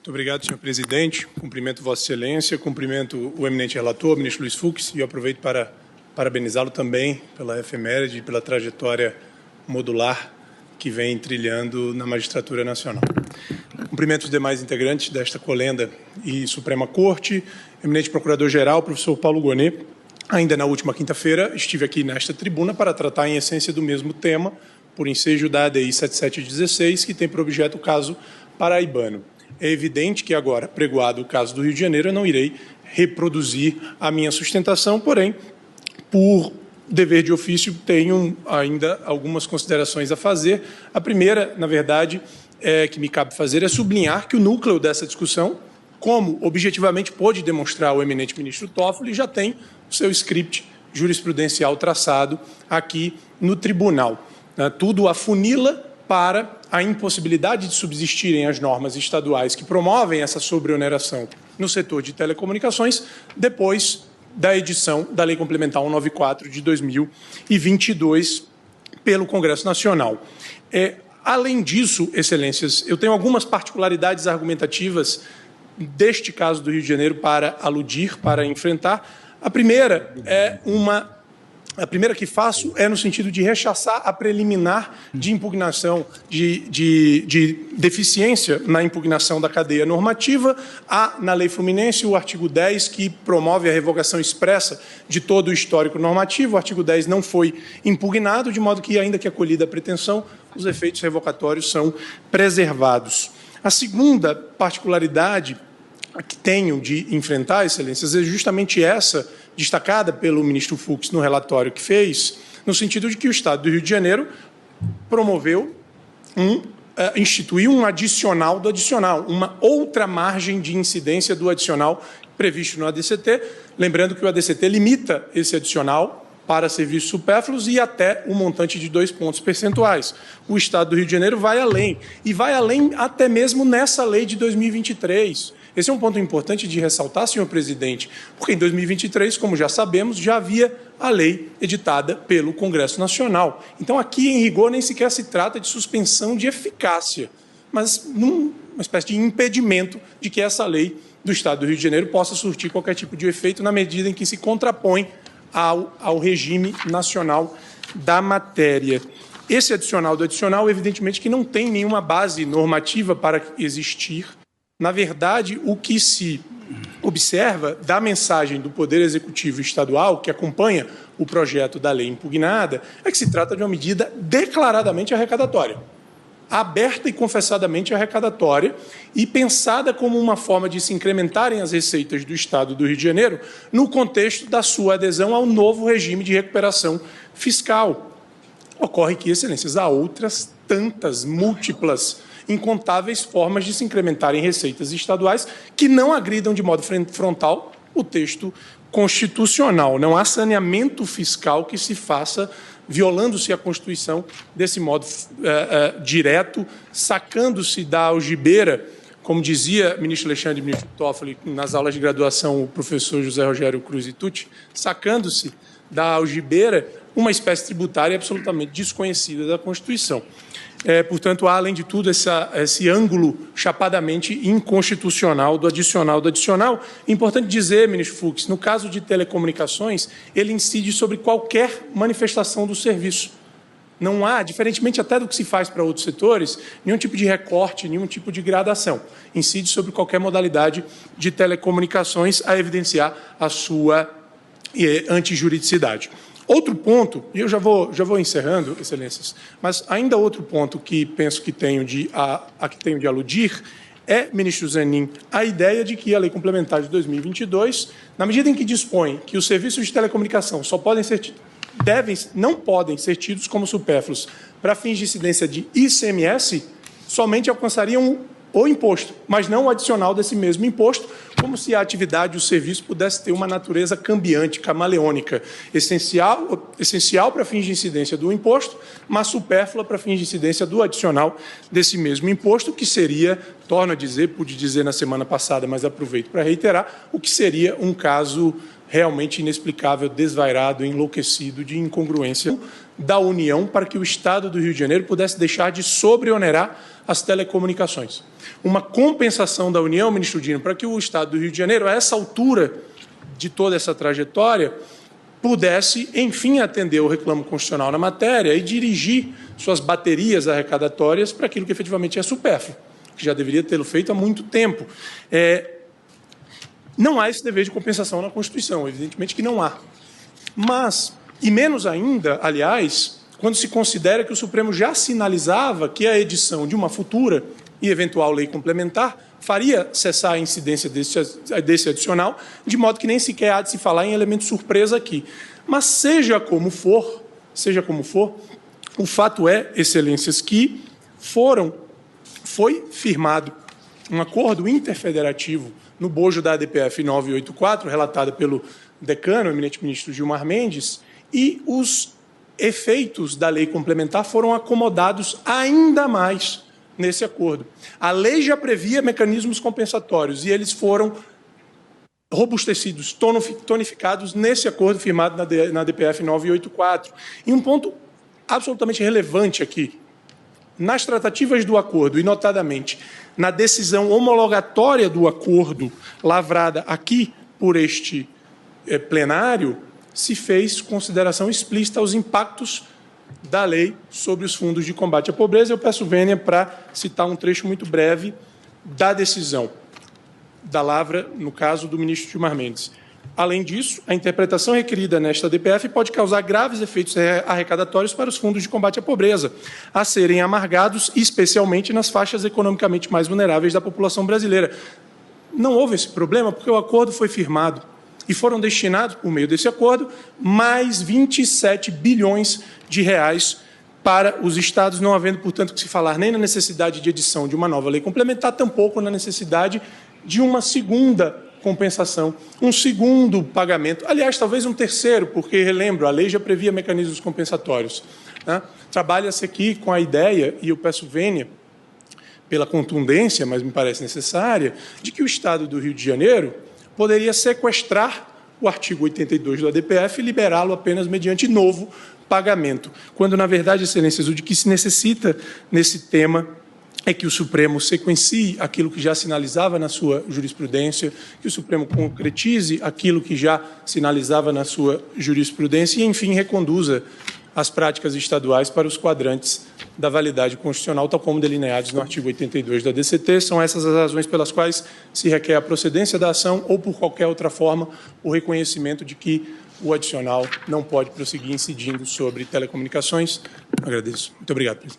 Muito obrigado, senhor presidente. Cumprimento Vossa Excelência, cumprimento o eminente relator, ministro Luiz Fux, e eu aproveito para parabenizá-lo também pela efeméride e pela trajetória modular que vem trilhando na magistratura nacional. Cumprimento os demais integrantes desta colenda e Suprema Corte, eminente procurador-geral, professor Paulo Gonet. Ainda na última quinta-feira estive aqui nesta tribuna para tratar em essência do mesmo tema, por ensejo da ADI 7716, que tem por objeto o caso paraibano. É evidente que agora, pregoado o caso do Rio de Janeiro, eu não irei reproduzir a minha sustentação, porém, por dever de ofício, tenho ainda algumas considerações a fazer. A primeira, na verdade, que me cabe fazer é sublinhar que o núcleo dessa discussão, como objetivamente pôde demonstrar o eminente ministro Toffoli, já tem o seu script jurisprudencial traçado aqui no tribunal. Tudo afunila para a impossibilidade de subsistirem as normas estaduais que promovem essa sobreoneração no setor de telecomunicações, depois da edição da Lei Complementar 194 de 2022 pelo Congresso Nacional. Além disso, excelências, eu tenho algumas particularidades argumentativas deste caso do Rio de Janeiro para aludir, para enfrentar. A primeira que faço é no sentido de rechaçar a preliminar de impugnação, de deficiência na impugnação da cadeia normativa. Há na Lei Fluminense o artigo 10, que promove a revogação expressa de todo o histórico normativo. O artigo 10 não foi impugnado, de modo que, ainda que acolhida a pretensão, os efeitos revocatórios são preservados. A segunda particularidade que tenho de enfrentar, excelências, é justamente essa, destacada pelo ministro Fux no relatório que fez, no sentido de que o Estado do Rio de Janeiro instituiu um adicional do adicional, uma outra margem de incidência do adicional previsto no ADCT, lembrando que o ADCT limita esse adicional para serviços supérfluos e até um montante de 2 pontos percentuais. O Estado do Rio de Janeiro vai além, e vai além até mesmo nessa lei de 2023. Esse é um ponto importante de ressaltar, senhor presidente, porque em 2023, como já sabemos, já havia a lei editada pelo Congresso Nacional. Então, aqui, em rigor, nem sequer se trata de suspensão de eficácia, mas uma espécie de impedimento de que essa lei do Estado do Rio de Janeiro possa surtir qualquer tipo de efeito na medida em que se contrapõe ao regime nacional da matéria. Esse adicional do adicional, evidentemente, que não tem nenhuma base normativa para existir. Na verdade, o que se observa da mensagem do Poder Executivo Estadual, que acompanha o projeto da lei impugnada, é que se trata de uma medida declaradamente arrecadatória, aberta e confessadamente arrecadatória e pensada como uma forma de se incrementarem as receitas do Estado do Rio de Janeiro no contexto da sua adesão ao novo regime de recuperação fiscal. Ocorre que, excelências, há outras tantas, múltiplas, incontáveis formas de se incrementarem receitas estaduais que não agridam de modo frontal o texto constitucional. Não há saneamento fiscal que se faça violando-se a Constituição desse modo direto, sacando-se da algibeira, como dizia o ministro Alexandre e o ministro Toffoli nas aulas de graduação, o professor José Rogério Cruz e Tucci, sacando-se da algibeira uma espécie tributária absolutamente desconhecida da Constituição. Portanto, há, além de tudo, esse ângulo chapadamente inconstitucional do adicional do adicional. Importante dizer, ministro Fux, no caso de telecomunicações, ele incide sobre qualquer manifestação do serviço. Não há, diferentemente até do que se faz para outros setores, nenhum tipo de recorte, nenhum tipo de gradação. Incide sobre qualquer modalidade de telecomunicações a evidenciar a sua antijuridicidade. Outro ponto, e eu já vou encerrando, excelências, mas ainda outro ponto que penso que tenho de aludir é, ministro Zanin, a ideia de que a Lei Complementar de 2022, na medida em que dispõe que os serviços de telecomunicação não podem ser tidos como supérfluos para fins de incidência de ICMS, somente alcançariam o imposto, mas não o adicional desse mesmo imposto, como se a atividade, o serviço, pudesse ter uma natureza cambiante, camaleônica, essencial para fins de incidência do imposto, mas supérflua para fins de incidência do adicional desse mesmo imposto, que seria, torno a dizer, pude dizer na semana passada, mas aproveito para reiterar, o que seria um caso realmente inexplicável, desvairado, enlouquecido, de incongruência da União para que o Estado do Rio de Janeiro pudesse deixar de sobreonerar as telecomunicações. Uma compensação da União, ministro Dino, para que o Estado do Rio de Janeiro, a essa altura de toda essa trajetória, pudesse, enfim, atender o reclamo constitucional na matéria e dirigir suas baterias arrecadatórias para aquilo que efetivamente é supérfluo, que já deveria tê-lo feito há muito tempo. Não há esse dever de compensação na Constituição, evidentemente que não há. Mas, e menos ainda, aliás, quando se considera que o Supremo já sinalizava que a edição de uma futura e eventual lei complementar faria cessar a incidência desse adicional, de modo que nem sequer há de se falar em elemento surpresa aqui. Mas, seja como for, o fato é, excelências, que foi firmado um acordo interfederativo no bojo da ADPF 984, relatada pelo decano, o eminente ministro Gilmar Mendes, e os efeitos da lei complementar foram acomodados ainda mais nesse acordo. A lei já previa mecanismos compensatórios e eles foram robustecidos, tonificados nesse acordo firmado na ADPF 984. E um ponto absolutamente relevante aqui, nas tratativas do acordo, e notadamente na decisão homologatória do acordo lavrada aqui por este plenário, se fez consideração explícita aos impactos da lei sobre os fundos de combate à pobreza. Eu peço vênia para citar um trecho muito breve da decisão da lavra, no caso do ministro Gilmar Mendes. Além disso, a interpretação requerida nesta DPF pode causar graves efeitos arrecadatórios para os fundos de combate à pobreza, a serem amargados especialmente nas faixas economicamente mais vulneráveis da população brasileira. Não houve esse problema porque o acordo foi firmado e foram destinados, por meio desse acordo, mais 27 bilhões de reais para os estados, não havendo, portanto, que se falar nem na necessidade de edição de uma nova lei complementar, tampouco na necessidade de uma segunda compensação, um segundo pagamento, aliás, talvez um terceiro, porque, relembro, a lei já previa mecanismos compensatórios, né? Trabalha-se aqui com a ideia, e eu peço vênia pela contundência, mas me parece necessária, de que o Estado do Rio de Janeiro poderia sequestrar o artigo 82 do ADPF e liberá-lo apenas mediante novo pagamento, quando, na verdade, excelências, o de que se necessita nesse tema é que o Supremo sequencie aquilo que já sinalizava na sua jurisprudência, que o Supremo concretize aquilo que já sinalizava na sua jurisprudência e, enfim, reconduza as práticas estaduais para os quadrantes da validade constitucional, tal como delineados no artigo 82 da DCT. São essas as razões pelas quais se requer a procedência da ação ou, por qualquer outra forma, o reconhecimento de que o adicional não pode prosseguir incidindo sobre telecomunicações. Agradeço. Muito obrigado, presidente.